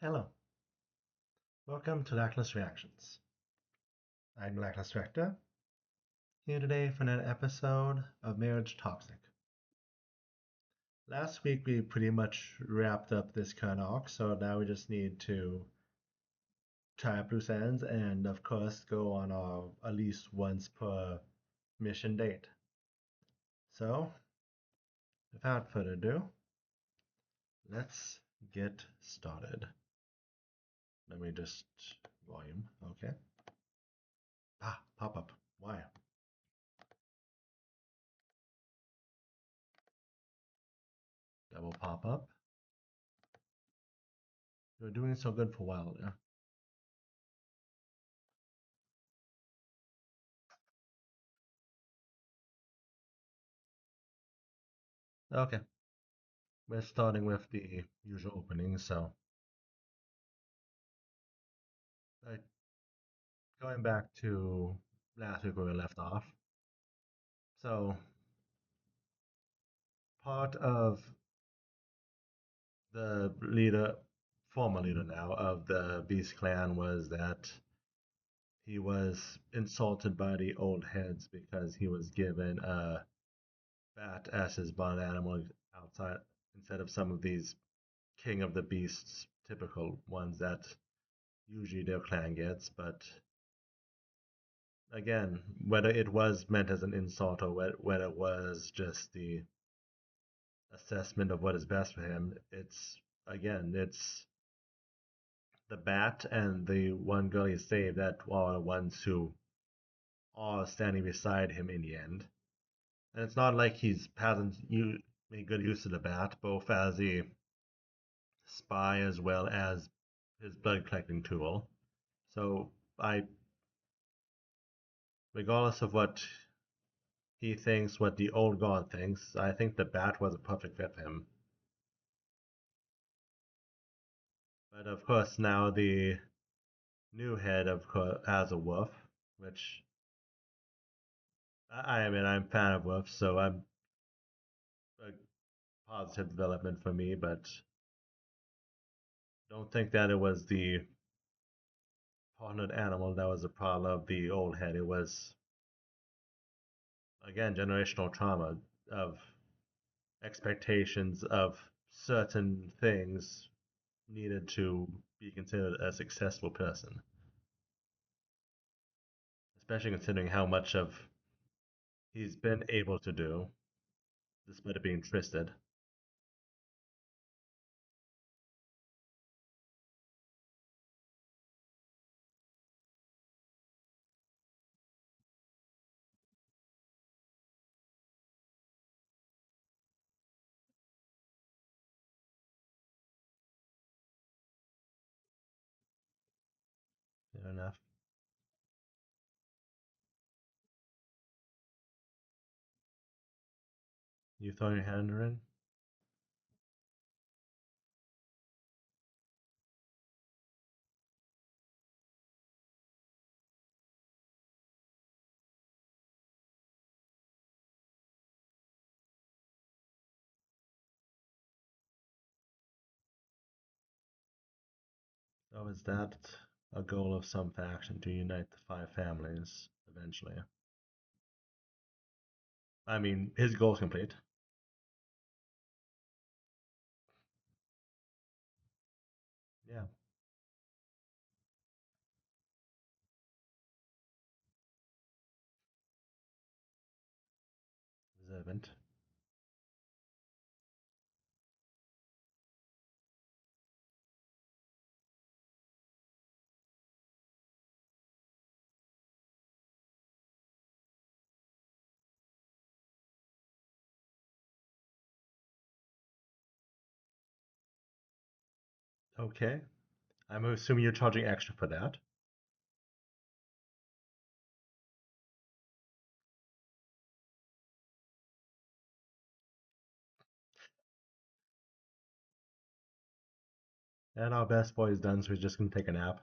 Hello, welcome to Lackless Reactions. I'm Lackless Rector, here today for another episode of Marriage Toxic. Last week we pretty much wrapped up this current arc, so now we just need to tie up loose ends and, of course, go on our at least once per mission date. So, without further ado, let's get started. Let me just volume, okay. Pop up. Why? Double pop up. You were doing so good for a while there. Okay, we're starting with the usual opening, so uh, going back to last week where we left off. So part of the leader, former leader now, of the Beast Clan was that he was insulted by the old heads because he was given a bat as his barn animal outside instead of some of these King of the Beasts typical ones that usually their clan gets, but again, whether it was meant as an insult or whether it was just the assessment of what is best for him, it's the bat and the one girl he saved that are the ones who are standing beside him in the end. And it's not like he's hasn't made good use of the bat, both as a spy as well as his blood collecting tool. So regardless of what he thinks, what the old god thinks, I think the bat was a perfect fit for him. But of course, now the new head of course has a wolf, which I mean I'm a fan of wolves, so I'm a positive development for me. But don't think that it was the partnered animal that was the problem of the old head. It was again generational trauma of expectations of certain things needed to be considered a successful person, especially considering how much of he's been able to do despite it being twisted. Fair enough. You throw your hand in the ring? So is that a goal of some faction to unite the five families eventually? I mean, his goal's complete. Yeah, observant. Okay. I'm assuming you're charging extra for that. And our best boy is done, so he's just gonna take a nap.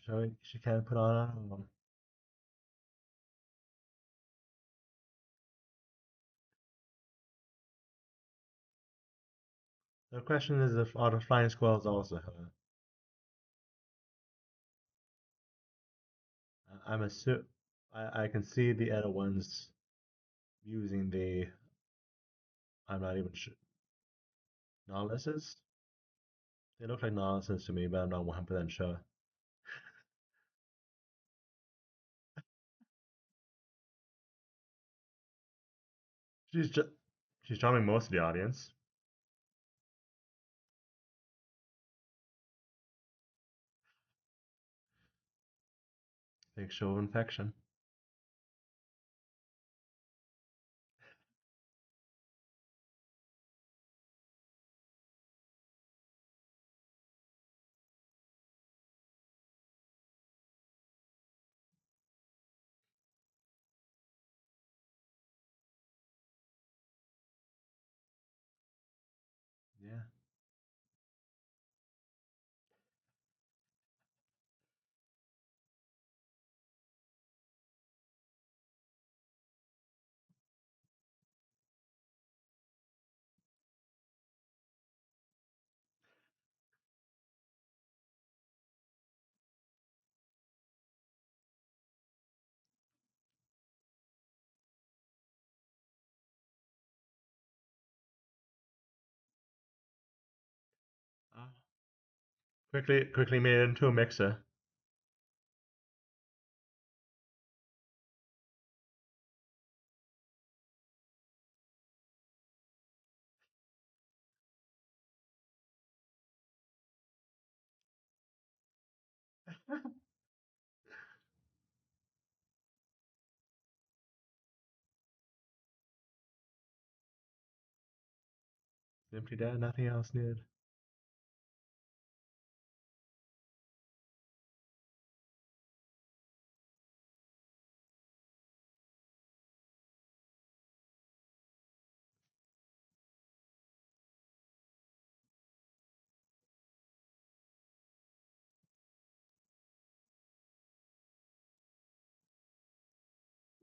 So she can't put on her own. The question is if are the flying squirrels also her? I'm assu I can see the other ones using the I'm not even sure Nautiluses. They look like Nautiluses to me, but I'm not 100% sure. She's just she's charming most of the audience. Big show of infection. Yeah. Uh, quickly made it into a mixer. Simply that, nothing else needed.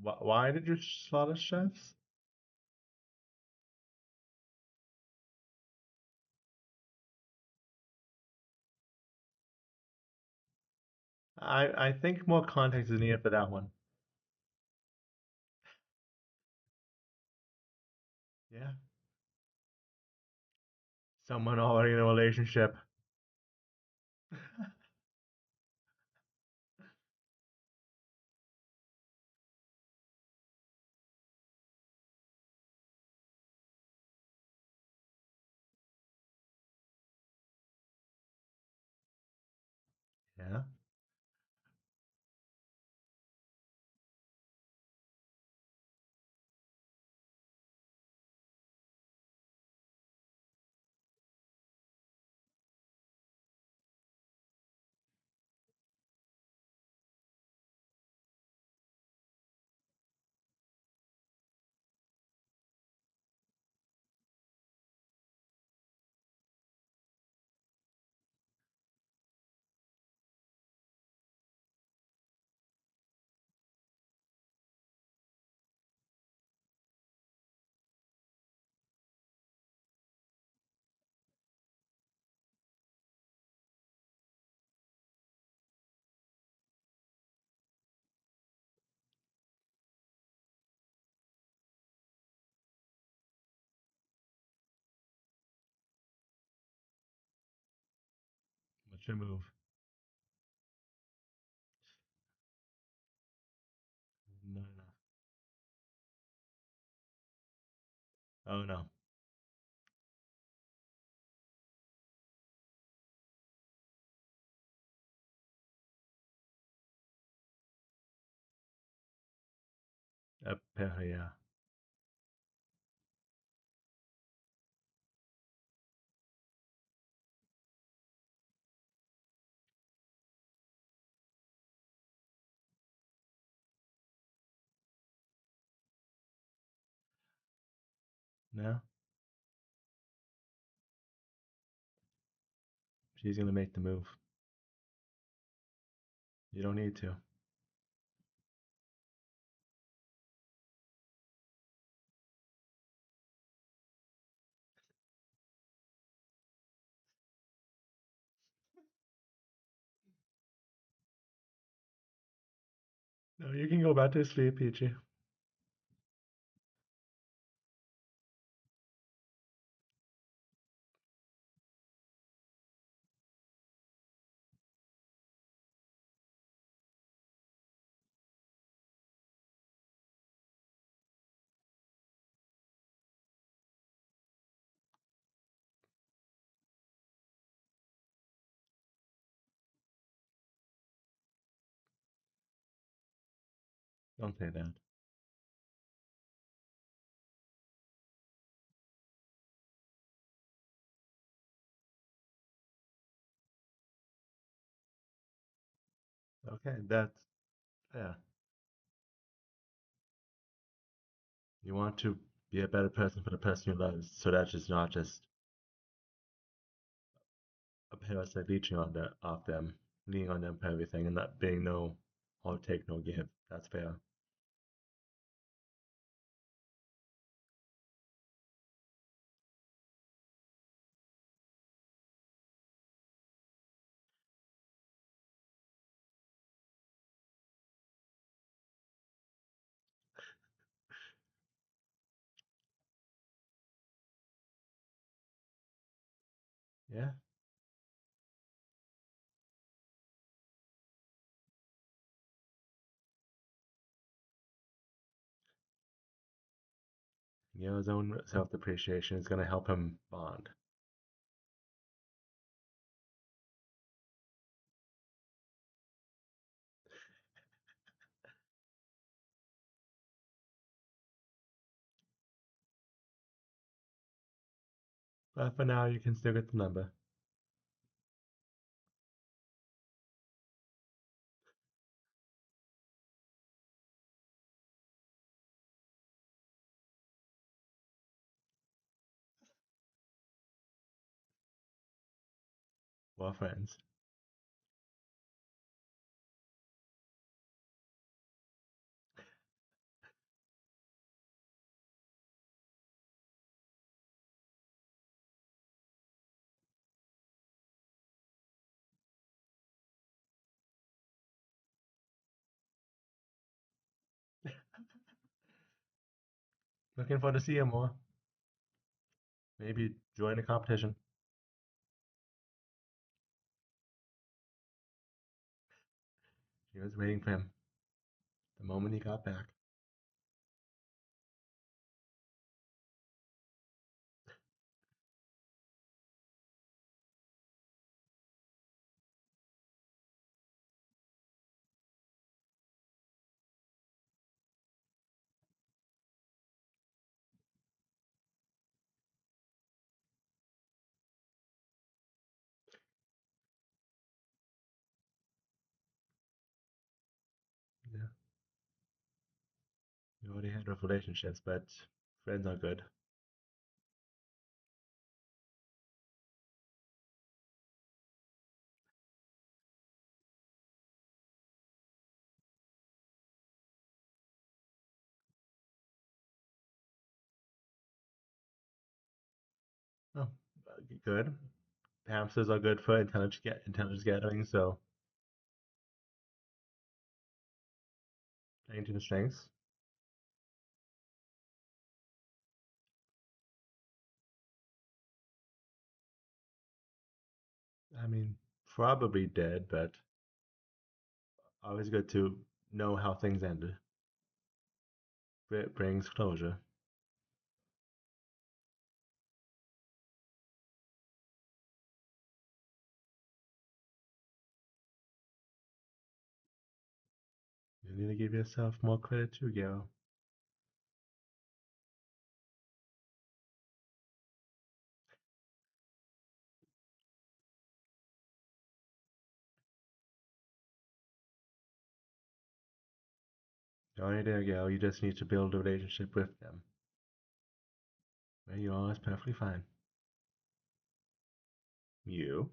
Why did you slaughter chefs? I think more context is needed for that one. Yeah. Someone already in a relationship. Yeah. What's your move? No, no. Oh no. Yeah. No. She's gonna make the move. You don't need to. No, you can go back to sleep, Peachy. Don't say that. Okay, that's yeah. You want to be a better person for the person you love, so that's just not just a parasite leeching on off them, leaning on them for everything, and not being no all take no give. That's fair. Yeah, you know, his own self depreciation is going to help him bond. But for now, you can still get the number. We're friends. Looking forward to see you more. Maybe join the competition. She was waiting for him the moment he got back. Yeah, you already had rough relationships, but friends are good. Oh, good. Hamsters are good for intelligence gathering, so playing to the strengths. I mean, probably dead, but always good to know how things ended. It brings closure. You need to give yourself more credit too, Garo. You're already there, Garo. You just need to build a relationship with them. Where you are is perfectly fine. You?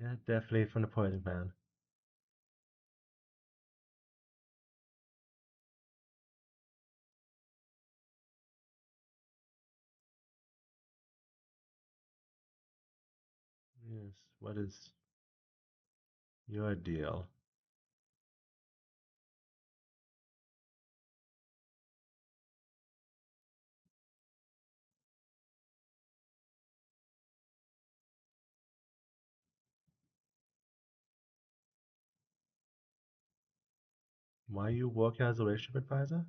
Yeah, definitely from the Poison Man. Yes. What is your deal? Why are you working as a relationship advisor?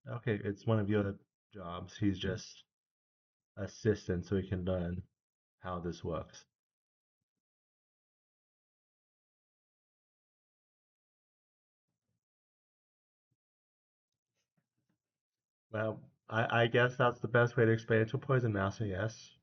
Okay, it's one of your jobs. He's just assistant so he can learn how this works. Well, I guess that's the best way to explain it to a poison master, yes.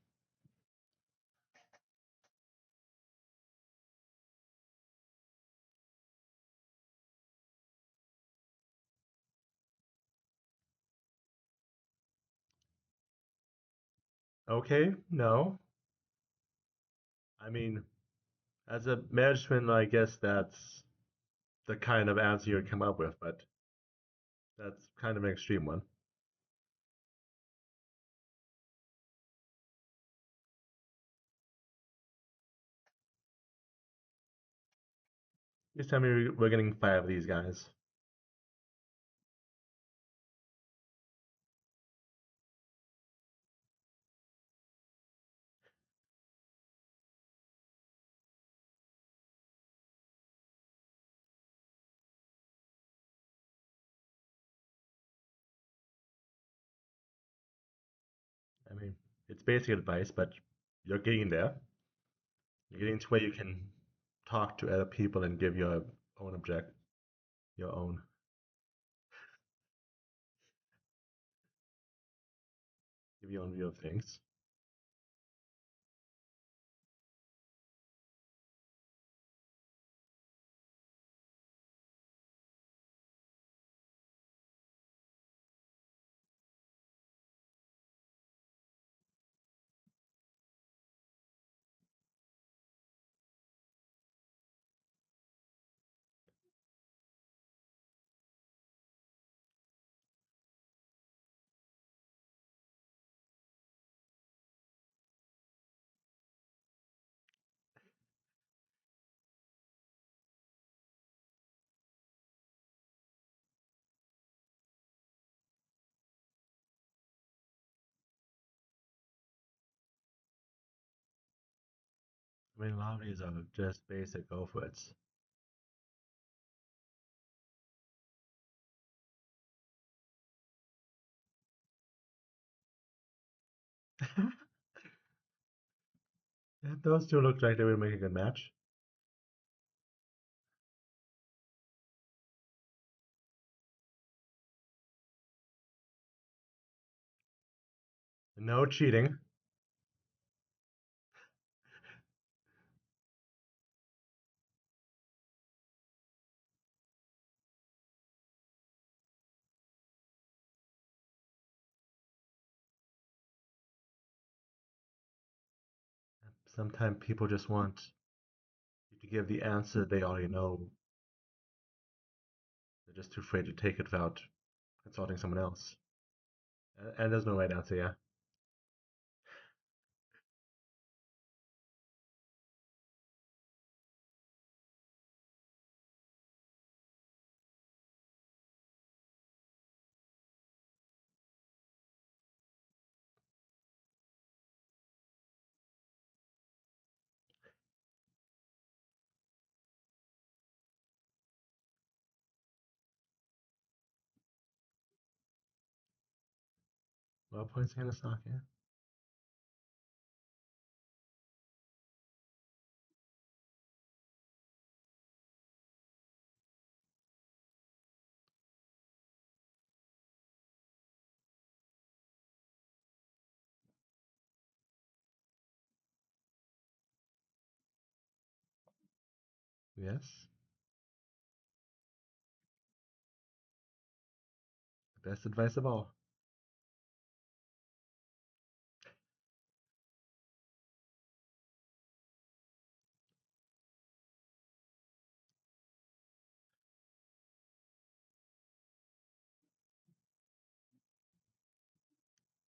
Okay, no. I mean, as a marriage swindler, I guess that's the kind of answer you'd come up with, but that's kind of an extreme one. Just tell me we're getting five of these guys. I mean, it's basic advice, but you're getting there. You're getting to where you can talk to other people and give your own, give your own view of things. I mean, a lot of these are just basic go for it. Yeah, those two look like they would make a good match. No cheating. Sometimes people just want you to give the answer they already know. They're just too afraid to take it without consulting someone else. And there's no right answer, yeah. Well, points in the stock, yeah. Yes, the best advice of all.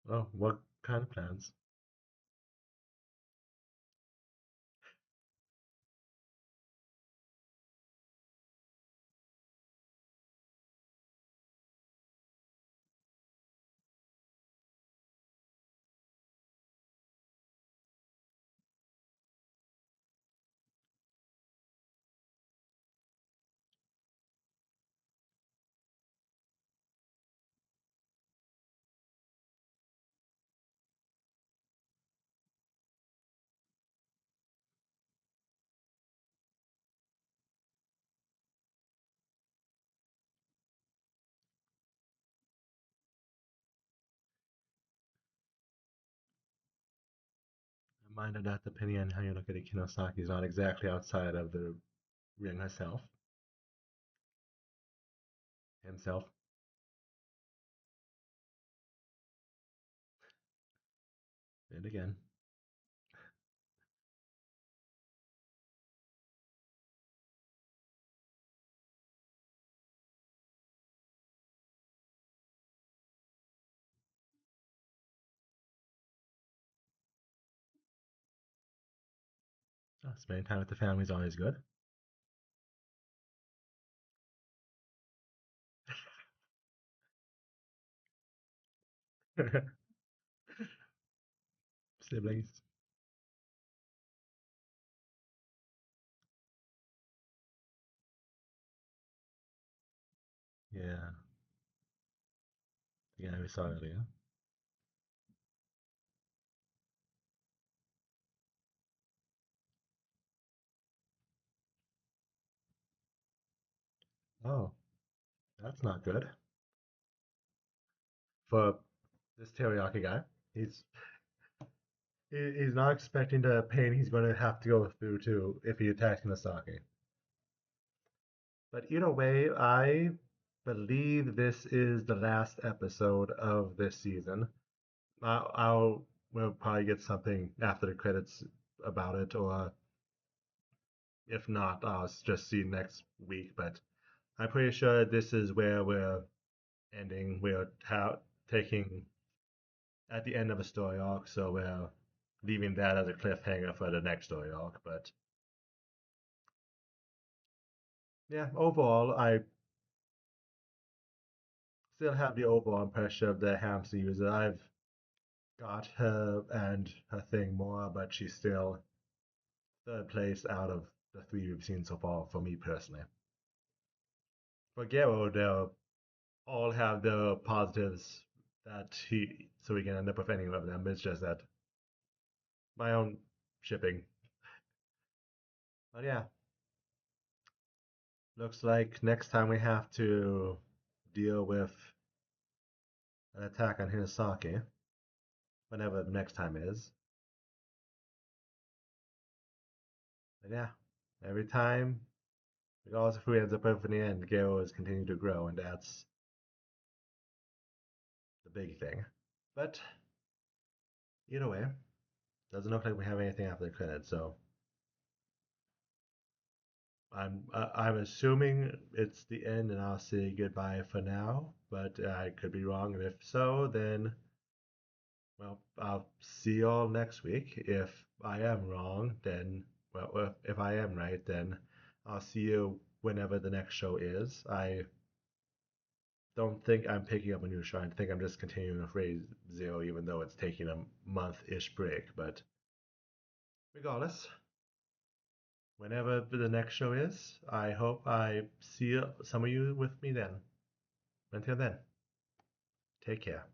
Oh, what kind of plans? Reminder that depending on how you look at it, Kinosaki is not exactly outside of the ring herself, himself. And again, spending time with the family is always good. Siblings. Yeah. Yeah, we saw earlier. Oh, that's not good for this teriyaki guy. He's he's not expecting the pain he's going to have to go through too if he attacks Kinasaki. But either way, I believe this is the last episode of this season. I'll we'll probably get something after the credits about it, or if not, I'll just see next week. But I'm pretty sure this is where we're ending. We're taking at the end of a story arc, so we're leaving that as a cliffhanger for the next story arc. But yeah, overall, I still have the overall impression of the hamster user. I've got her and her thing more, but she's still third place out of the three we've seen so far for me personally. For Gero, they'll all have their positives that he so we can end up with any of them. It's just that my own shipping. But yeah, looks like next time we have to deal with an attack on Hinasaki, whenever the next time is. But yeah, every time, regardless of who ends up with in the end, Gero is continuing to grow, and that's the big thing. But either way, doesn't look like we have anything after the credits, so I'm assuming it's the end, and I'll say goodbye for now. But I could be wrong, and if so, then well, I'll see y'all next week. If I am wrong, then well, if I am right, then I'll see you whenever the next show is. I don't think I'm picking up a new show. I think I'm just continuing with Ray Zero, even though it's taking a month-ish break. But regardless, whenever the next show is, I hope I see some of you with me then. Until then, take care.